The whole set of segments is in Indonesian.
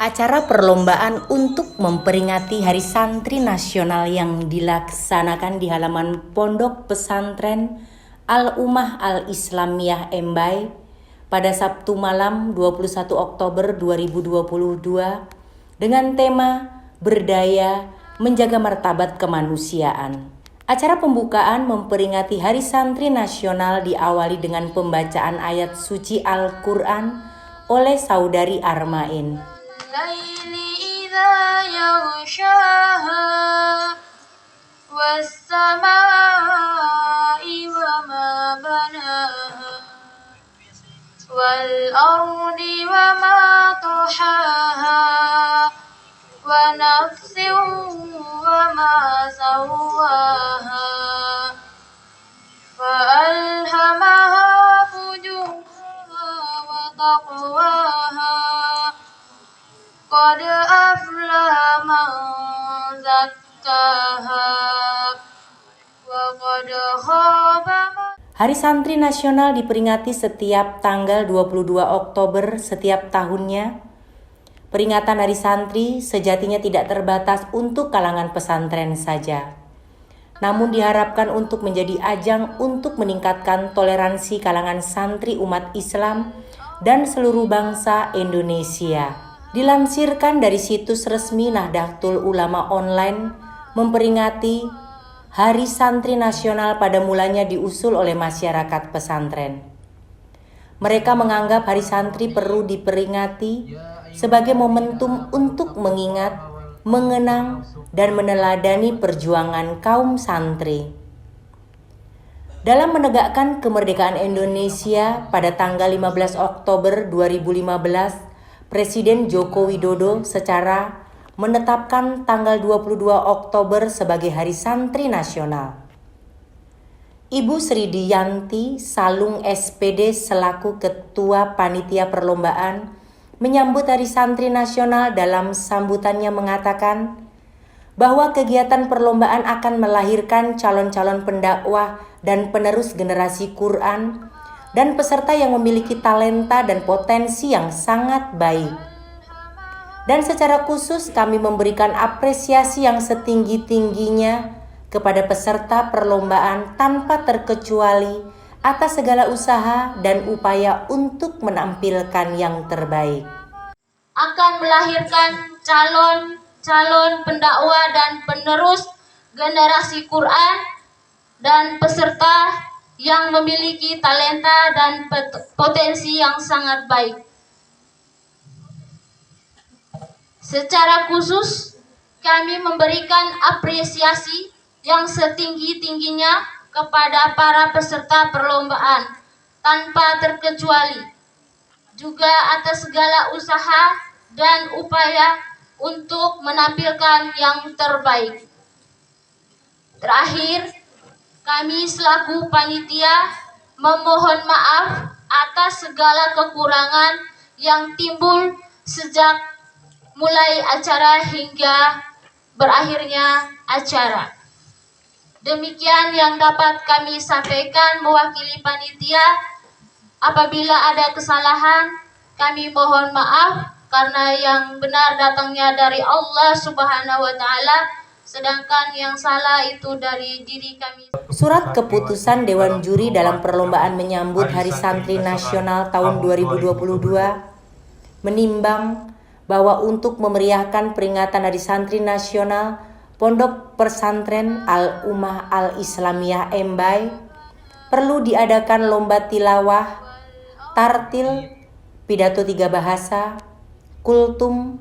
Acara perlombaan untuk memperingati Hari Santri Nasional yang dilaksanakan di halaman Pondok Pesantren Al-Ummah Al-Islamiyah Embai pada Sabtu malam 21 Oktober 2022 dengan tema Berdaya Menjaga Martabat Kemanusiaan. Acara pembukaan memperingati Hari Santri Nasional diawali dengan pembacaan ayat suci Al-Quran oleh Saudari Armain. الليل إذا يغشاها والسماء وما بناها والأرض وما طحاها ونفس وما سواها فألهمها فجورها وتقواها قد أفلح من زكاها وقد خاب من Hari Santri Nasional diperingati setiap tanggal 22 Oktober setiap tahunnya. Peringatan Hari Santri sejatinya tidak terbatas untuk kalangan pesantren saja, namun diharapkan untuk menjadi ajang untuk meningkatkan toleransi kalangan santri umat Islam dan seluruh bangsa Indonesia. Dilansirkan dari situs resmi Nahdlatul Ulama Online, memperingati Hari Santri Nasional pada mulanya diusul oleh masyarakat pesantren. Mereka menganggap Hari Santri perlu diperingati sebagai momentum untuk mengingat, mengenang, dan meneladani perjuangan kaum santri. Dalam menegakkan kemerdekaan Indonesia pada tanggal 15 Oktober 2015, Presiden Joko Widodo secara menetapkan tanggal 22 Oktober sebagai Hari Santri Nasional. Ibu Sri Diyanti Salung SPD selaku Ketua Panitia Perlombaan menyambut Hari Santri Nasional. Dalam sambutannya mengatakan bahwa kegiatan perlombaan akan melahirkan calon-calon pendakwah dan penerus generasi Quran dan peserta yang memiliki talenta dan potensi yang sangat baik. Dan secara khusus kami memberikan apresiasi yang setinggi-tingginya kepada peserta perlombaan tanpa terkecuali atas segala usaha dan upaya untuk menampilkan yang terbaik. akan melahirkan calon-calon pendakwah dan penerus generasi Quran dan peserta yang memiliki talenta dan potensi yang sangat baik. Secara khusus, kami memberikan apresiasi yang setinggi-tingginya kepada para peserta perlombaan tanpa terkecuali, juga atas segala usaha dan upaya untuk menampilkan yang terbaik. Terakhir, kami selaku panitia memohon maaf atas segala kekurangan yang timbul sejak mulai acara hingga berakhirnya acara. Demikian yang dapat kami sampaikan mewakili panitia. Apabila ada kesalahan, kami mohon maaf karena yang benar datangnya dari Allah Subhanahu wa Ta'ala, sedangkan yang salah itu dari diri kami. Surat keputusan Dewan Juri dalam perlombaan menyambut Hari Santri Nasional tahun 2022 menimbang bahwa untuk memeriahkan peringatan Hari Santri Nasional, Pondok Pesantren Al-Ummah Al-Islamiyah Embai perlu diadakan lomba tilawah, tartil, pidato 3 bahasa, kultum,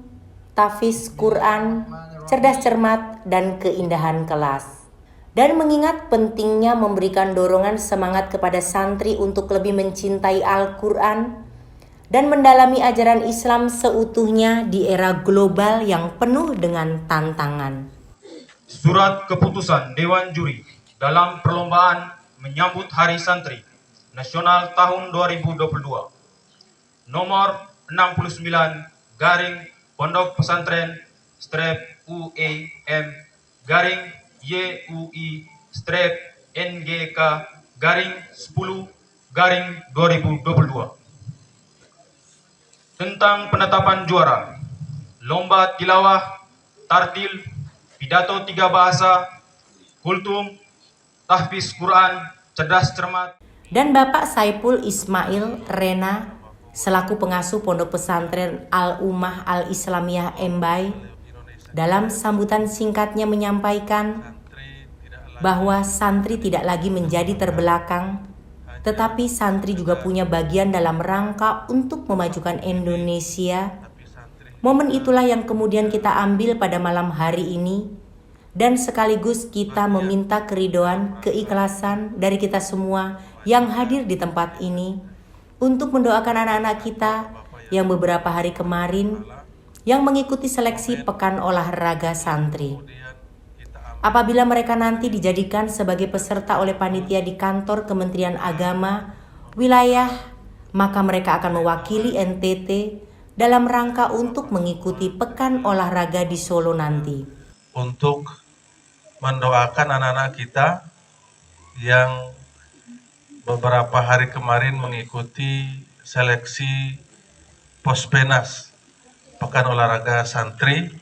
tahfiz Quran, cerdas cermat, dan keindahan kelas. Dan mengingat pentingnya memberikan dorongan semangat kepada santri untuk lebih mencintai Al-Quran dan mendalami ajaran Islam seutuhnya di era global yang penuh dengan tantangan. Surat keputusan Dewan Juri dalam perlombaan menyambut Hari Santri Nasional tahun 2022 nomor 69 garing Pondok Pesantren UEM garing YUI NGK garing 10 garing 2022 tentang penetapan juara lomba tilawah, tartil, pidato 3 bahasa, kultum, tahfiz Quran, cerdas cermat. Dan Bapak Saipul Ismail Rena selaku pengasuh Pondok Pesantren Al-Ummah Al-Islamiyah Embai dalam sambutan singkatnya menyampaikan bahwa santri tidak lagi menjadi terbelakang, tetapi santri juga punya bagian dalam rangka untuk memajukan Indonesia. Momen itulah yang kemudian kita ambil pada malam hari ini, dan sekaligus kita meminta keridhaan, keikhlasan dari kita semua yang hadir di tempat ini untuk mendoakan anak-anak kita yang beberapa hari kemarin yang mengikuti seleksi Pekan Olahraga Santri. Apabila mereka nanti dijadikan sebagai peserta oleh panitia di kantor Kementerian Agama wilayah, maka mereka akan mewakili NTT dalam rangka untuk mengikuti Pekan Olahraga di Solo nanti. Untuk mendoakan anak-anak kita yang beberapa hari kemarin mengikuti seleksi Pospenas Pekan Olahraga Santri,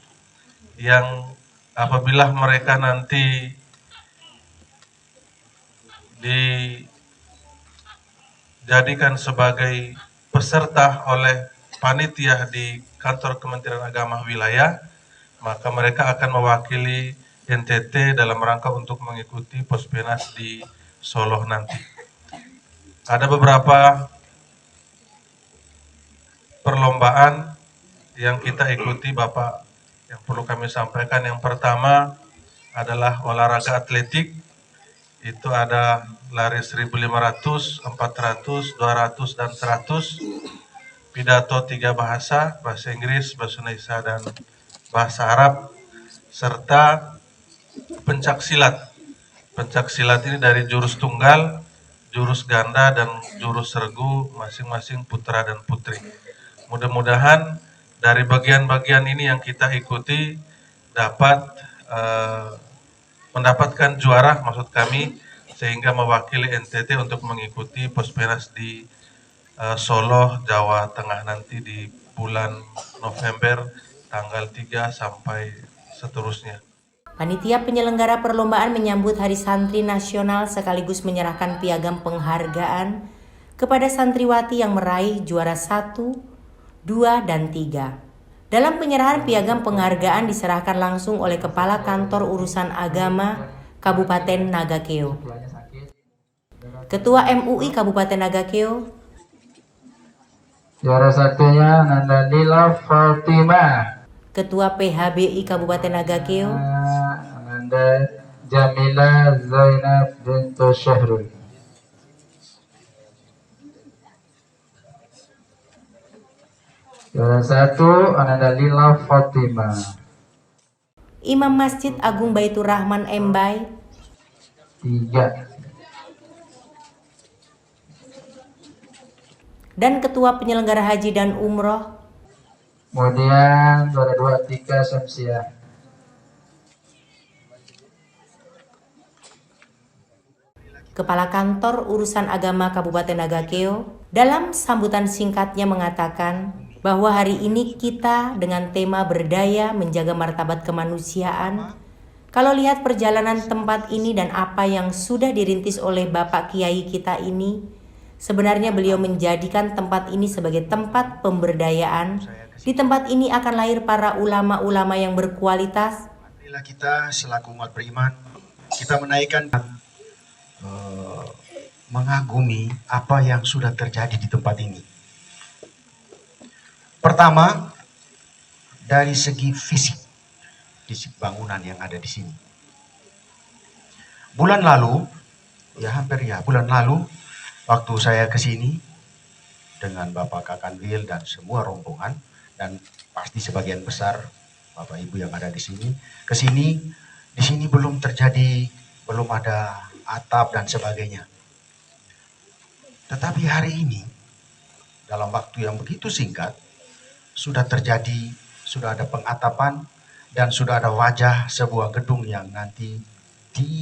yang apabila mereka nanti dijadikan sebagai peserta oleh panitia di kantor Kementerian Agama wilayah, maka mereka akan mewakili NTT dalam rangka untuk mengikuti Pospenas di Solo nanti. Ada beberapa perlombaan yang kita ikuti, Bapak, yang perlu kami sampaikan. Yang pertama adalah olahraga atletik. Itu ada lari 1.500, 400, 200, dan 100. Pidato 3 bahasa, bahasa Inggris, bahasa Indonesia, dan bahasa Arab. Serta pencak silat. Pencak silat ini dari jurus tunggal, jurus ganda, dan jurus sergu, masing-masing putra dan putri. Mudah-mudahan dari bagian-bagian ini yang kita ikuti dapat mendapatkan juara, maksud kami, sehingga mewakili NTT untuk mengikuti Pospenas di Solo, Jawa Tengah nanti di bulan November tanggal 3 sampai seterusnya. Panitia penyelenggara perlombaan menyambut Hari Santri Nasional sekaligus menyerahkan piagam penghargaan kepada santriwati yang meraih juara 1, 2, dan 3. Dalam penyerahan piagam penghargaan diserahkan langsung oleh Kepala Kantor Urusan Agama Kabupaten Nagakeo. Ketua MUI Kabupaten Nagakeo, juara satunya Nanda Lila Fatima. Ketua PHBI Kabupaten Nagakeo, Nanda Jamila Zainab Bintu Syahrul. Juara 1 Ananda Lila Fatima. Imam Masjid Agung Baitur Rahman Embai, 3. dan Ketua Penyelenggara Haji dan Umroh, Kemudian juara 2 Tika Syamsiah. Kepala Kantor Urusan Agama Kabupaten Nagakeo, dalam sambutan singkatnya mengatakan bahwa hari ini kita dengan tema berdaya menjaga martabat kemanusiaan. Kalau lihat perjalanan tempat ini dan apa yang sudah dirintis oleh Bapak Kiai kita ini, sebenarnya beliau menjadikan tempat ini sebagai tempat pemberdayaan. Di tempat ini akan lahir para ulama-ulama yang berkualitas. Marilah kita selaku umat beriman, kita menaikkan mengagumi apa yang sudah terjadi di tempat ini. Pertama, dari segi fisik bangunan yang ada di sini. Bulan lalu, bulan lalu, waktu saya ke sini dengan Bapak Kakanwil dan semua rombongan, dan pasti sebagian besar Bapak Ibu yang ada di sini, ke sini, di sini belum ada atap dan sebagainya. Tetapi hari ini, dalam waktu yang begitu singkat, sudah ada pengatapan dan sudah ada wajah sebuah gedung yang nanti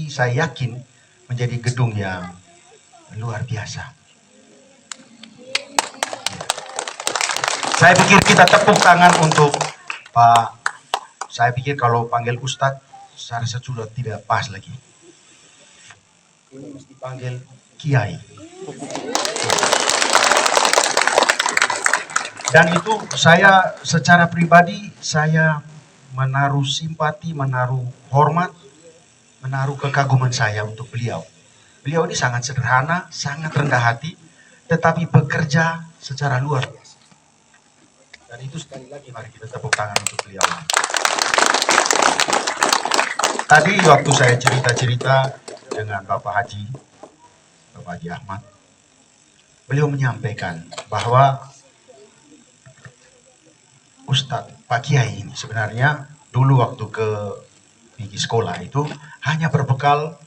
saya yakin menjadi gedung yang luar biasa. Saya pikir kita tepuk tangan untuk Pak, saya pikir kalau panggil Ustadz, saya rasa sudah tidak pas lagi. Ini mesti panggil Kiai. Dan itu saya secara pribadi, saya menaruh simpati, menaruh hormat, menaruh kekaguman saya untuk beliau. Beliau ini sangat sederhana, sangat rendah hati, tetapi bekerja secara luar biasa. Dan itu sekali lagi mari kita tepuk tangan untuk beliau. Tadi waktu saya cerita-cerita dengan Bapak Haji Ahmad, beliau menyampaikan bahwa Ustadz Pak Kiai ini sebenarnya dulu waktu pergi sekolah itu hanya berbekal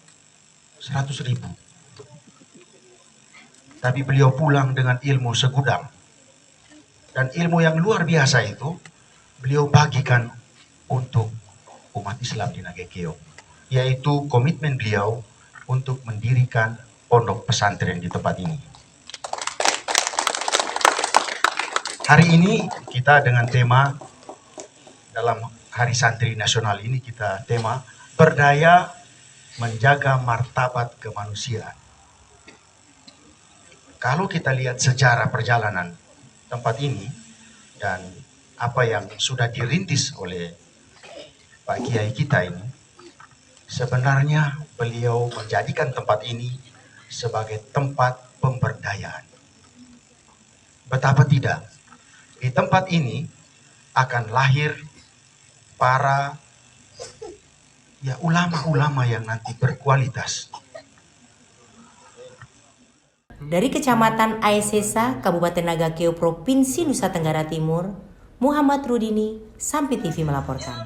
100.000. Tapi beliau pulang dengan ilmu segudang. Dan ilmu yang luar biasa itu beliau bagikan untuk umat Islam di Nagekeo. Yaitu komitmen beliau untuk mendirikan pondok pesantren di tempat ini. Hari ini kita dengan tema dalam Hari Santri Nasional ini kita tema berdaya menjaga martabat kemanusiaan. Kalau kita lihat sejarah perjalanan tempat ini dan apa yang sudah dirintis oleh Pak Kiai kita ini, sebenarnya beliau menjadikan tempat ini sebagai tempat pemberdayaan. Betapa tidak, di tempat ini akan lahir para ulama-ulama yang nanti berkualitas. Dari Kecamatan Aesesa, Kabupaten Nagakeo, Provinsi Nusa Tenggara Timur, Muhammad Rudini, Sampi TV melaporkan.